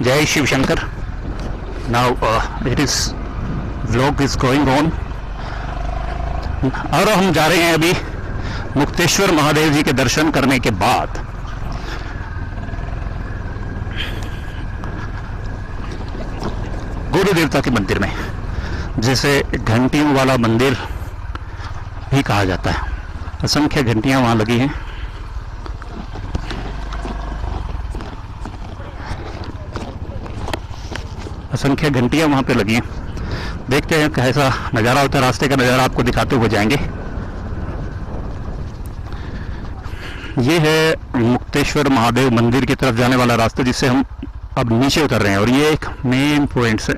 जय Shiv Shankar. Now it is vlog is going on और हम जा रहे हैं अभी मुक्तेश्वर महादेव जी के दर्शन करने के बाद गुरु देवता के मंदिर में, जिसे घंटियों वाला मंदिर भी कहा जाता है। असंख्य घंटियां वहां लगी हैं। असंख्य घंटियां वहां पे लगी हैं। देखते हैं कैसा नज़ारा होता है। रास्ते का नज़ारा आपको दिखाते हुए जाएंगे। ये है मुक्तेश्वर महादेव मंदिर की तरफ जाने वाला रास्ता, जिससे हम अब नीचे उतर रहे हैं। और ये एक मेन पॉइंट है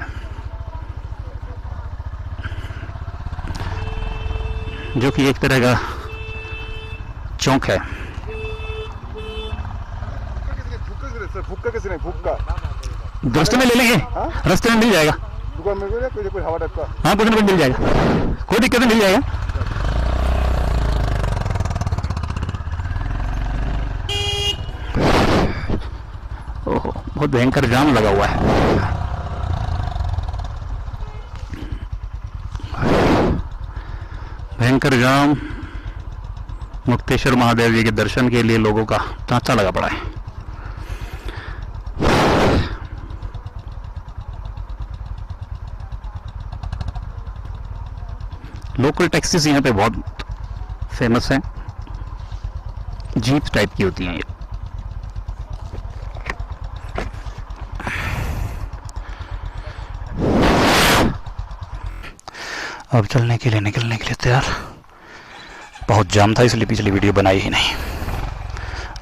जो कि एक तरह का चौक है। रास्ते में ले लेंगे, रास्ते में मिल जाएगा। दुकान में कोई हवा टाइप का, हाँ कुछ ना कुछ मिल जाएगा, कोई दिक्कत नहीं, मिल जाएगा। ओहो, बहुत भयंकर जाम लगा हुआ है। भयंकर जाम मुक्तेश्वर महादेव जी के दर्शन के लिए लोगों का तांता लगा पड़ा है। लोकल टैक्सीज यहाँ पे बहुत फेमस हैं, जीप टाइप की होती हैं ये। अब निकलने के लिए तैयार। बहुत जाम था, इसलिए पिछली वीडियो बनाई ही नहीं।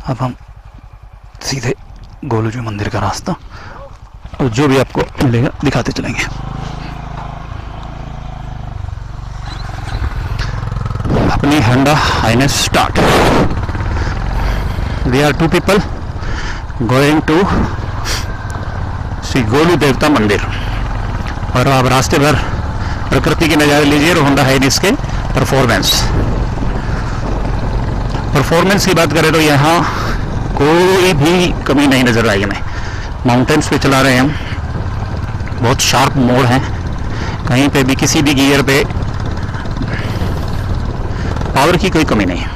अब हम सीधे गोलू जी मंदिर का रास्ता और जो भी आपको मिलेगा दिखाते चलेंगे। अपनी Honda Highness start. We are 2 people going to Shri Golu Devta मंदिर। और आप रास्ते भर प्रकृति के नज़ारे लीजिए और होंडा हाइनेस के परफॉर्मेंस की बात करें तो यहाँ कोई भी कमी नहीं नज़र आई हमें। माउंटेन्स पे चला रहे हैं हम, बहुत शार्प मोड़ हैं, कहीं पे भी किसी भी गियर पे पावर की कोई कमी नहीं है।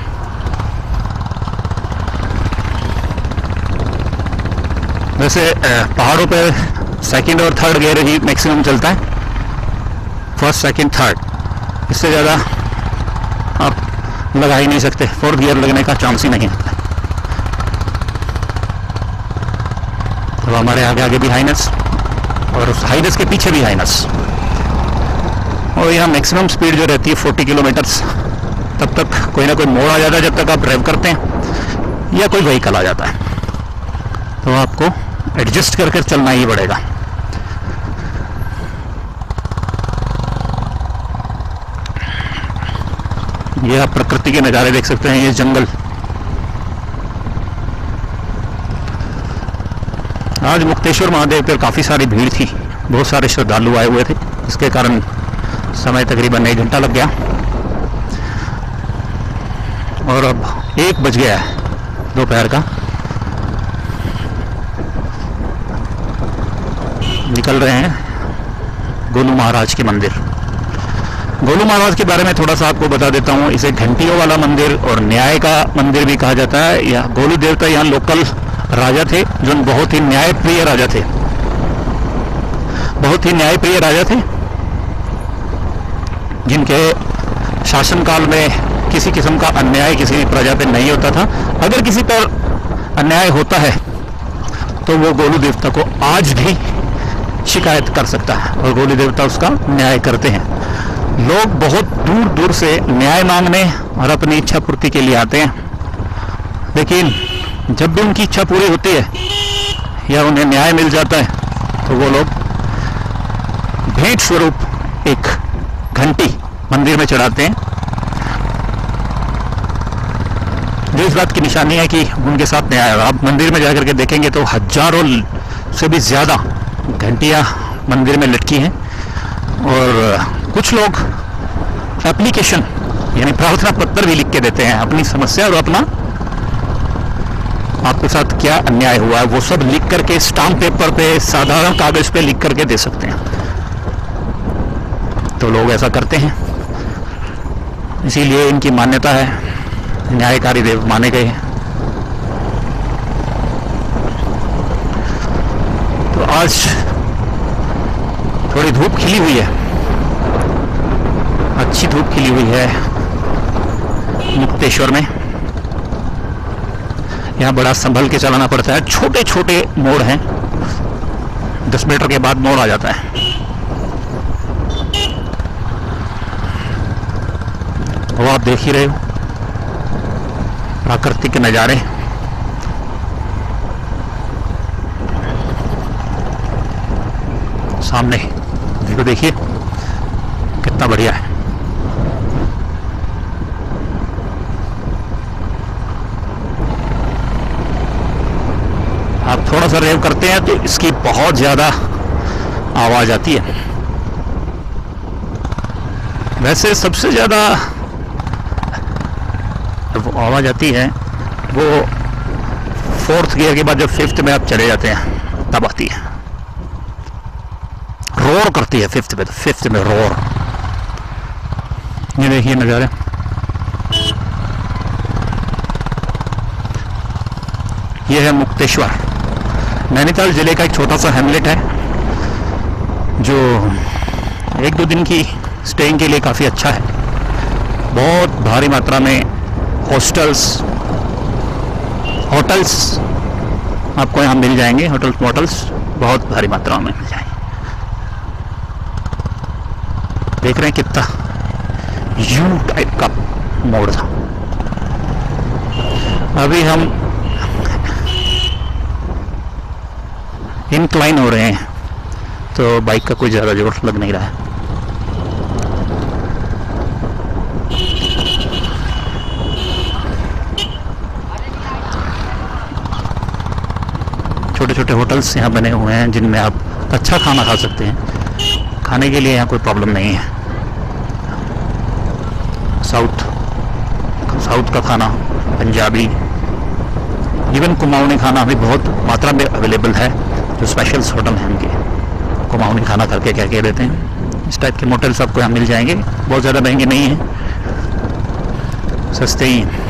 वैसे पहाड़ों पे सेकंड और थर्ड गियर ही मैक्सिमम चलता है, फर्स्ट सेकंड थर्ड, इससे ज़्यादा आप लगा ही नहीं सकते। फोर्थ गियर लगने का चांस ही नहीं है। तो हमारे आगे भी हाइनेस और उस हाइनेस के पीछे भी हाइनेस। और यहाँ मैक्सिमम स्पीड जो रहती है 40 किलोमीटर्स। तब तक कोई ना कोई मोड़ आ जाता है जब तक आप ड्राइव करते हैं, या कोई व्हीकल आ जाता है, तो आपको एडजस्ट करके चलना ही पड़ेगा। ये आप प्रकृति के नज़ारे देख सकते हैं। ये जंगल, आज मुक्तेश्वर महादेव पर काफ़ी सारी भीड़ थी, बहुत सारे श्रद्धालु आए हुए थे, इसके कारण समय तकरीबन 1 घंटा लग गया। और अब 1 बज गया है दोपहर का। निकल रहे हैं गोलू महाराज के मंदिर। गोलू महाराज के बारे में थोड़ा सा आपको बता देता हूँ। इसे घंटियों वाला मंदिर और न्याय का मंदिर भी कहा जाता है। यह गोलू देवता यहाँ लोकल राजा थे, जो बहुत ही न्यायप्रिय राजा थे, बहुत ही न्यायप्रिय राजा थे, जिनके शासनकाल में किसी किस्म का अन्याय किसी प्रजा पे नहीं होता था। अगर किसी पर अन्याय होता है तो वो गोलू देवता को आज भी शिकायत कर सकता है और गोलू देवता उसका न्याय करते हैं। लोग बहुत दूर दूर से न्याय मांगने और अपनी इच्छा पूर्ति के लिए आते हैं, लेकिन जब भी उनकी इच्छा पूरी होती है या उन्हें न्याय मिल जाता है तो वो लोग भेंट स्वरूप एक घंटी मंदिर में चढ़ाते हैं, जो इस बात की निशानी है कि उनके साथ न्याय होगा। आप मंदिर में जाकर के देखेंगे तो हजारों से भी ज़्यादा घंटियां मंदिर में लटकी हैं। और कुछ लोग एप्लीकेशन यानी प्रार्थना पत्र भी लिख के देते हैं अपनी समस्या और आपके साथ क्या अन्याय हुआ है वो सब लिख करके स्टाम्प पेपर पे, साधारण कागज पे लिख करके दे सकते हैं। तो लोग ऐसा करते हैं, इसीलिए इनकी मान्यता है, न्यायकारी देव माने गए हैं। तो आज थोड़ी धूप खिली हुई है, अच्छी धूप खिली हुई है मुक्तेश्वर में। यहाँ बड़ा संभल के चलाना पड़ता है, छोटे छोटे मोड़ हैं, 10 मीटर के बाद मोड़ आ जाता है। वो आप देख ही रहे हो प्राकृतिक नज़ारे। सामने व्यू देखिए कितना बढ़िया है। आप थोड़ा सा रेव करते हैं तो इसकी बहुत ज्यादा आवाज आती है। वैसे सबसे ज्यादा वो आवाज आती है वो 4th गियर के बाद जब 5th में आप चले जाते हैं तब आती है, रोर करती है 5th में, तो 5th में रोर। ये देखिए नज़ारे, ये है मुक्तेश्वर, नैनीताल जिले का एक छोटा सा हैमलेट है जो 1-2 दिन की स्टेइंग के लिए काफ़ी अच्छा है। बहुत भारी मात्रा में होटल्स आपको यहाँ मिल जाएंगे, होटल्स बहुत भारी मात्रा में मिल जाएंगे। देख रहे हैं कितना यू टाइप का मोड़ था। अभी हम इंक्लाइन हो रहे हैं तो बाइक का कोई ज़्यादा जोर लग नहीं रहा है। छोटे छोटे होटल्स यहाँ बने हुए हैं जिनमें आप अच्छा खाना खा सकते हैं। खाने के लिए यहाँ कोई प्रॉब्लम नहीं है। साउथ का खाना, पंजाबी, इवन कुमाऊनी खाना भी बहुत मात्रा में अवेलेबल है। जो स्पेशल्स होटल हैं उनके कुमाऊनी खाना करके क्या कह देते हैं, इस टाइप के मोटल्स आपको यहाँ मिल जाएंगे। बहुत ज़्यादा महंगे नहीं हैं, सस्ते ही हैं।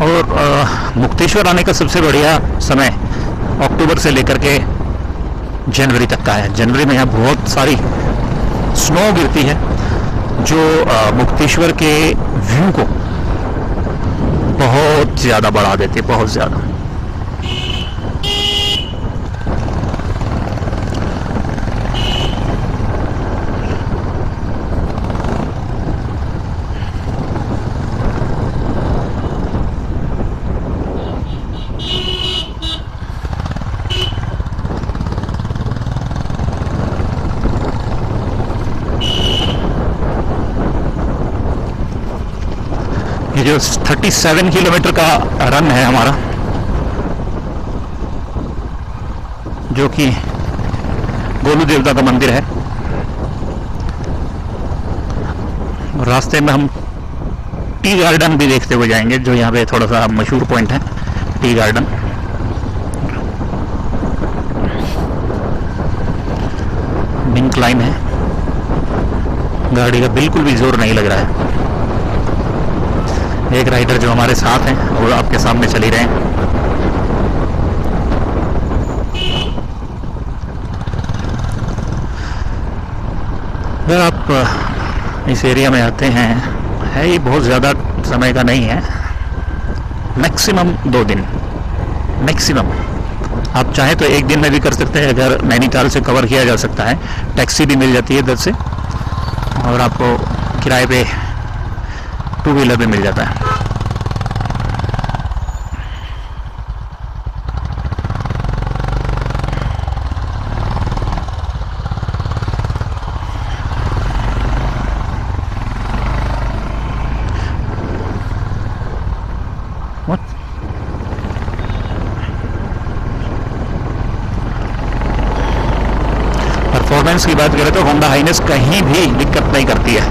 और मुक्तेश्वर आने का सबसे बढ़िया समय अक्टूबर से लेकर के जनवरी तक का है। जनवरी में यहाँ बहुत सारी स्नो गिरती है जो मुक्तेश्वर के व्यू को बहुत ज़्यादा बढ़ा देती है, बहुत ज़्यादा। ये जो 37 किलोमीटर का रन है हमारा, जो कि गोलू देवता का मंदिर है। रास्ते में हम टी गार्डन भी देखते हुए जाएंगे, जो यहाँ पे थोड़ा सा मशहूर पॉइंट है, टी गार्डन। इंक्लाइन है, गाड़ी का बिल्कुल भी जोर नहीं लग रहा है। एक राइडर जो हमारे साथ हैं वो आपके सामने चल ही रहे हैं। अगर आप इस एरिया में आते हैं, है ये बहुत ज़्यादा समय का नहीं है, मैक्सिमम 2 दिन, मैक्सिमम। आप चाहें तो 1 दिन में भी कर सकते हैं, अगर नैनीताल से कवर किया जा सकता है। टैक्सी भी मिल जाती है इधर से, और आपको किराए पे 2 व्हीलर भी मिल जाता है। परफॉर्मेंस की बात करें तो होंडा हाइनेस कहीं भी दिक्कत नहीं करती है,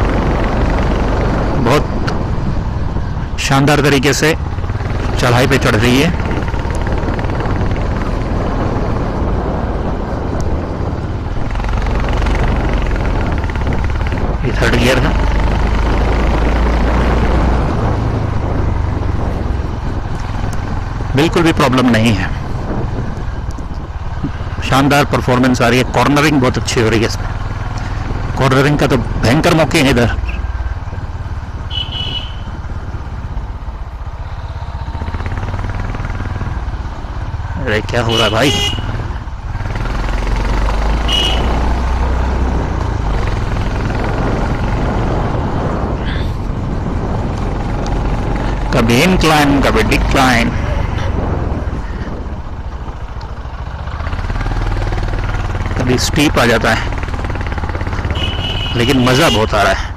बहुत शानदार तरीके से चढ़ाई पे चढ़ रही है। ये थर्ड गियर है। बिल्कुल भी प्रॉब्लम नहीं है, शानदार परफॉर्मेंस आ रही है। कॉर्नरिंग बहुत अच्छी हो रही है इसमें। कॉर्नरिंग का तो भयंकर मौके हैं इधर। अरे क्या हो रहा है भाई? कभी इनक्लाइन कभी डिक्लाइन। कभी स्टीप आ जाता है, लेकिन मजा बहुत आ रहा है।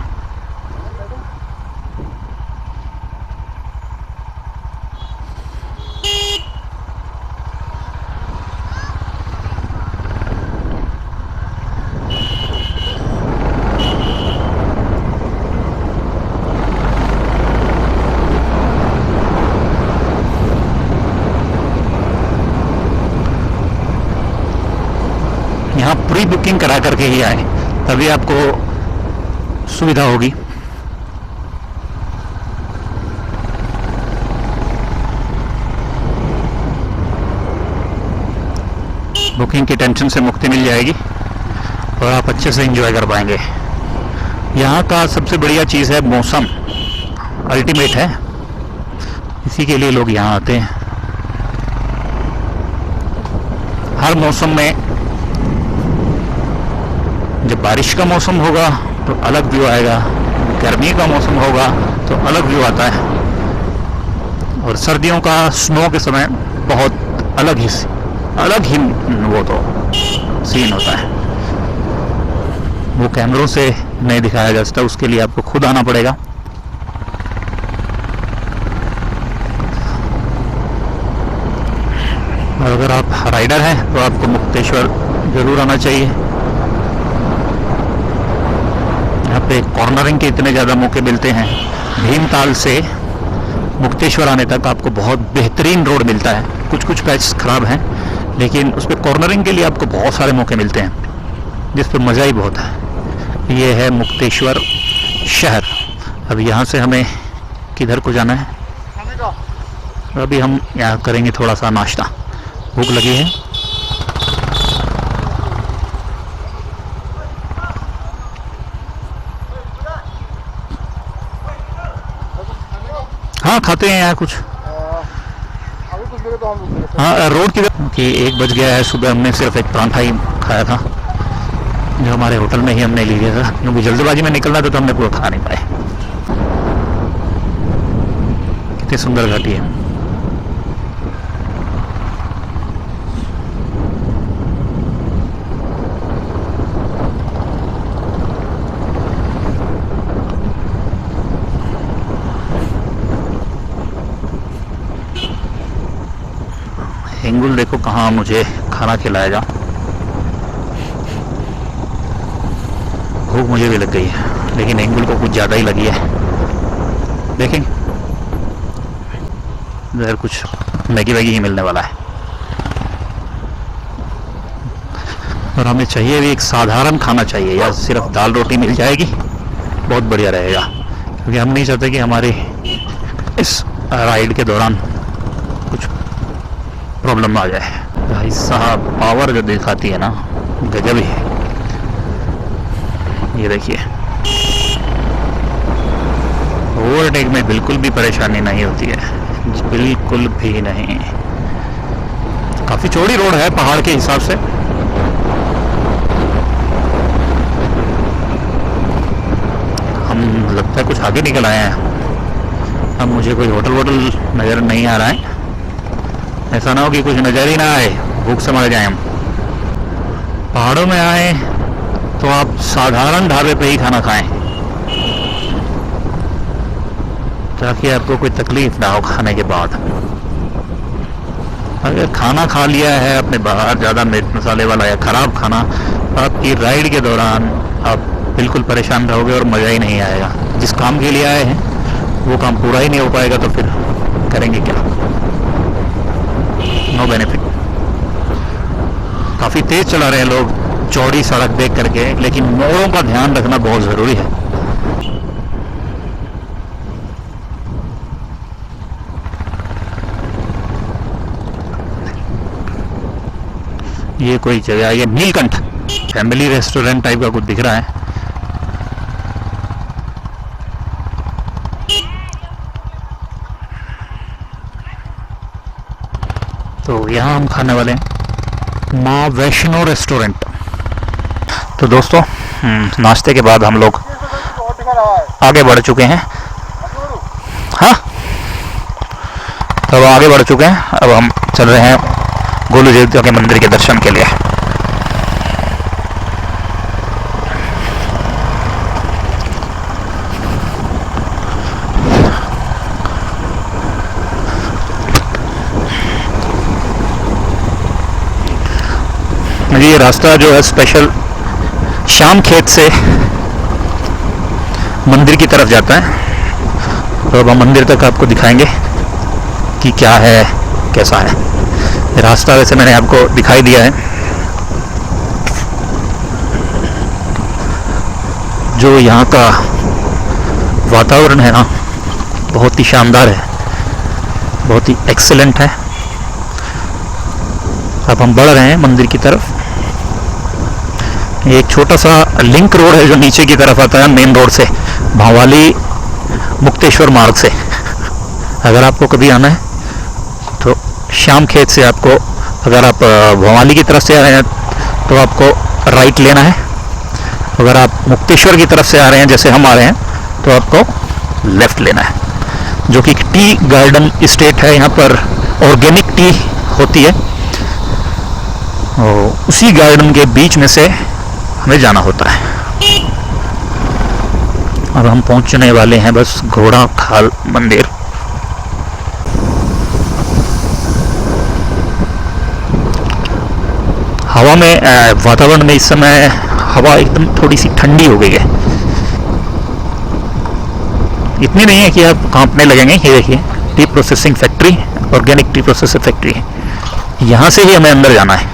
यहाँ प्री बुकिंग करा करके ही आए, तभी आपको सुविधा होगी। बुकिंग की टेंशन से मुक्ति मिल जाएगी और आप अच्छे से एंजॉय कर पाएंगे। यहाँ का सबसे बढ़िया चीज़ है मौसम, अल्टीमेट है, इसी के लिए लोग यहाँ आते हैं। हर मौसम में, जब बारिश का मौसम होगा तो अलग व्यू आएगा, गर्मी का मौसम होगा तो अलग व्यू आता है, और सर्दियों का स्नो के समय बहुत अलग ही वो तो सीन होता है। वो कैमरों से नहीं दिखाया जा सकता, उसके लिए आपको खुद आना पड़ेगा। और अगर आप राइडर हैं तो आपको मुक्तेश्वर जरूर आना चाहिए। यहाँ पे कॉर्नरिंग के इतने ज़्यादा मौके मिलते हैं। भीमताल से मुक्तेश्वर आने तक आपको बहुत बेहतरीन रोड मिलता है। कुछ कुछ पैच खराब हैं, लेकिन उस पर कॉर्नरिंग के लिए आपको बहुत सारे मौके मिलते हैं, जिस पर मज़ा ही बहुत है। ये है मुक्तेश्वर शहर। अब यहाँ से हमें किधर को जाना है? अभी हम यहाँ करेंगे थोड़ा सा नाश्ता, भूख लगी है। हाँ खाते हैं यहाँ कुछ। अभी कुछ मिले तो हम लोग हाँ रोड की कि 1 बज गया है। सुबह हमने सिर्फ एक परांठा ही खाया था, जो हमारे होटल में ही हमने ले लिया था, क्योंकि जल्दबाजी में निकलना था तो हमने पूरा खा नहीं पाए। कितनी सुंदर घाटी है। हिंगुल देखो कहाँ मुझे खाना खिलाएगा। भूख मुझे भी लग गई है, लेकिन हिंगुल को कुछ ज़्यादा ही लगी है। देखेंगे इधर कुछ मैगी वैगी ही मिलने वाला है। और हमें चाहिए भी एक साधारण खाना चाहिए, या सिर्फ दाल रोटी मिल जाएगी बहुत बढ़िया रहेगा, क्योंकि हम नहीं चाहते कि हमारे इस राइड के दौरान कुछ प्रॉब्लम आ जाए। भाई साहब पावर जो दिखाती है ना, गजब ही है। ये देखिए, ओवरटेक में बिल्कुल भी परेशानी नहीं होती है, बिल्कुल भी नहीं। काफी चौड़ी रोड है पहाड़ के हिसाब से। हम लगता है कुछ आगे निकल आए हैं। अब मुझे कोई होटल वोटल नजर नहीं आ रहा है। ऐसा ना हो कि कुछ नजर ही ना आए, भूख से मर जाए हम। पहाड़ों में आए तो आप साधारण ढाबे पे ही खाना खाएं, ताकि आपको कोई तकलीफ ना हो खाने के बाद। अगर खाना खा लिया है आपने बाहर ज़्यादा मिर्च मसाले वाला या ख़राब खाना, आपकी राइड के दौरान आप बिल्कुल परेशान रहोगे और मज़ा ही नहीं आएगा। जिस काम के लिए आए हैं वो काम पूरा ही नहीं हो पाएगा तो फिर करेंगे क्या? No benefit. काफ़ी तेज चला रहे हैं लोग चौड़ी सड़क देख करके, लेकिन मोड़ों का ध्यान रखना बहुत ज़रूरी है। ये कोई जगह, ये नीलकंठ फैमिली रेस्टोरेंट टाइप का कुछ दिख रहा है। तो यहाँ हम खाने वाले हैं माँ वैष्णो रेस्टोरेंट। तो दोस्तों नाश्ते के बाद हम लोग और दिखा रहा है। आगे बढ़ चुके हैं। हाँ, अब आगे बढ़ चुके हैं। अब हम चल रहे हैं गोलू देवता के मंदिर के दर्शन के लिए। ये रास्ता जो है स्पेशल शाम खेत से मंदिर की तरफ जाता है। तो अब हम मंदिर तक आपको दिखाएंगे कि क्या है कैसा है। रास्ता वैसे मैंने आपको दिखाई दिया है। जो यहाँ का वातावरण है ना, बहुत ही शानदार है, बहुत ही एक्सीलेंट है। अब हम बढ़ रहे हैं मंदिर की तरफ। एक छोटा सा लिंक रोड है जो नीचे की तरफ आता है मेन रोड से, भावाली मुक्तेश्वर मार्ग से। अगर आपको कभी आना है तो शाम खेत से आपको, अगर आप भवाली की तरफ से आ रहे हैं तो आपको राइट लेना है। अगर आप मुक्तेश्वर की तरफ से आ रहे हैं जैसे हम आ रहे हैं तो आपको लेफ्ट लेना है। जो कि टी गार्डन इस्टेट है, यहाँ पर ऑर्गेनिक टी होती है। और उसी गार्डन के बीच में से हमें जाना होता है। अब हम पहुंचने वाले हैं बस घोड़ा खाल मंदिर। हवा में, वातावरण में इस समय हवा एकदम थोड़ी सी ठंडी हो गई है। इतनी नहीं है कि आप कांपने लगेंगे। ये देखिए T processing factory, organic T processing factory है। यहाँ से ही हमें अंदर जाना है।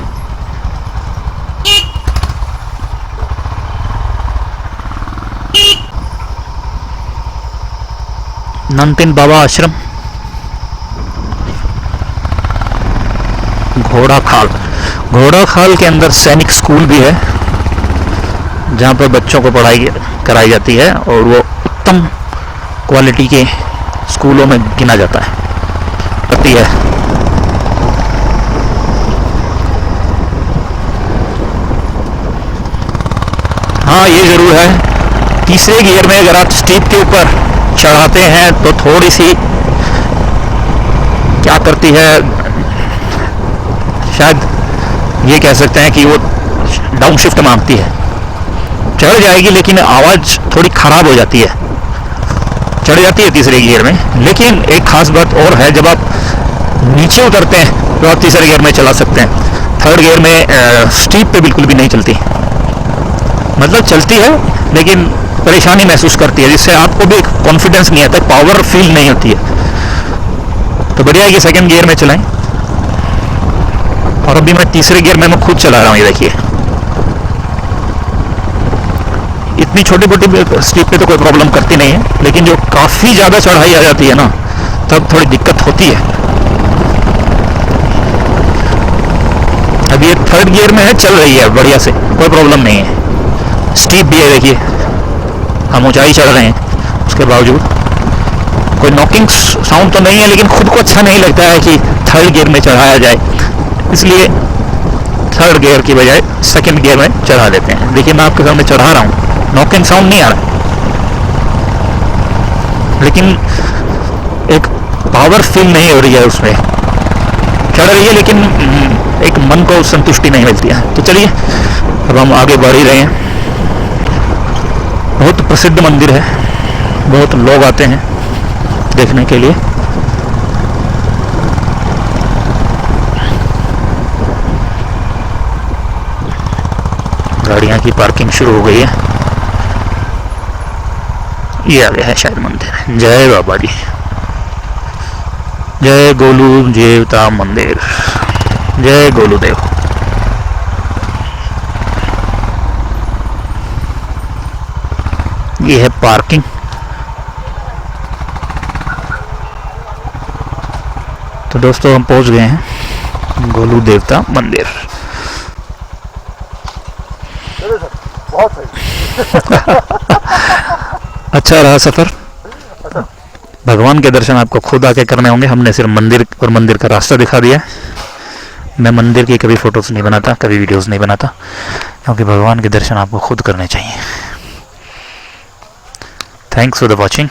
नंतिन बाबा आश्रम, घोड़ा खाल। घोड़ा खाल के अंदर सैनिक स्कूल भी है जहाँ पर बच्चों को पढ़ाई कराई जाती है और वो उत्तम क्वालिटी के स्कूलों में गिना जाता है। पता है हाँ, ये जरूर है तीसरे गियर में अगर आप स्टीप के ऊपर चढ़ाते हैं तो थोड़ी सी क्या करती है, शायद ये कह सकते हैं कि वो डाउन शिफ्ट मांगती है। चढ़ जाएगी लेकिन आवाज़ थोड़ी ख़राब हो जाती है। चढ़ जाती है तीसरे गियर में, लेकिन एक ख़ास बात और है, जब आप नीचे उतरते हैं तो आप तीसरे गियर में चला सकते हैं। थर्ड गियर में स्टीप पे बिल्कुल भी नहीं चलती। मतलब चलती है लेकिन परेशानी महसूस करती है, जिससे आपको भी कॉन्फिडेंस नहीं आता, पावर फील नहीं होती है। तो बढ़िया है कि सेकंड गियर में चलाएं। और अभी मैं तीसरे गियर में मैं खुद चला रहा हूँ। ये देखिए इतनी छोटी मोटी स्टीप पे तो कोई प्रॉब्लम करती नहीं है, लेकिन जो काफ़ी ज़्यादा चढ़ाई आ जाती है ना, तब थोड़ी दिक्कत होती है। अब ये थर्ड गियर में है, चल रही है बढ़िया से, कोई प्रॉब्लम नहीं है। स्टीप भी है, देखिए हम ऊंचाई चढ़ रहे हैं, उसके बावजूद कोई नॉकिंग साउंड तो नहीं है, लेकिन खुद को अच्छा नहीं लगता है कि थर्ड गियर में चढ़ाया जाए, इसलिए थर्ड गियर की बजाय सेकंड गियर में चढ़ा देते हैं। देखिए मैं आपके सामने चढ़ा रहा हूँ, नॉकिंग साउंड नहीं आ रहा, लेकिन एक पावर फील नहीं हो रही है उसमें। चढ़ रही है लेकिन एक मन को संतुष्टि नहीं मिलती है। तो चलिए अब हम आगे बढ़ ही रहे हैं। बहुत प्रसिद्ध मंदिर है, बहुत लोग आते हैं देखने के लिए। गाड़ियां की पार्किंग शुरू हो गई है। ये आ गया है शायद मंदिर। जय बाबा जी, जय गोलू देवता मंदिर, जय गोलूदेव। ये है पार्किंग। तो दोस्तों हम पहुंच गए हैं गोलू देवता मंदिर। चलिए सर, बहुत सही। अच्छा रहा सफर। भगवान के दर्शन आपको खुद आके करने होंगे, हमने सिर्फ मंदिर और मंदिर का रास्ता दिखा दिया। मैं मंदिर की कभी फोटोज नहीं बनाता, कभी वीडियोस नहीं बनाता, क्योंकि भगवान के दर्शन आपको खुद करने चाहिए। Thanks for the watching.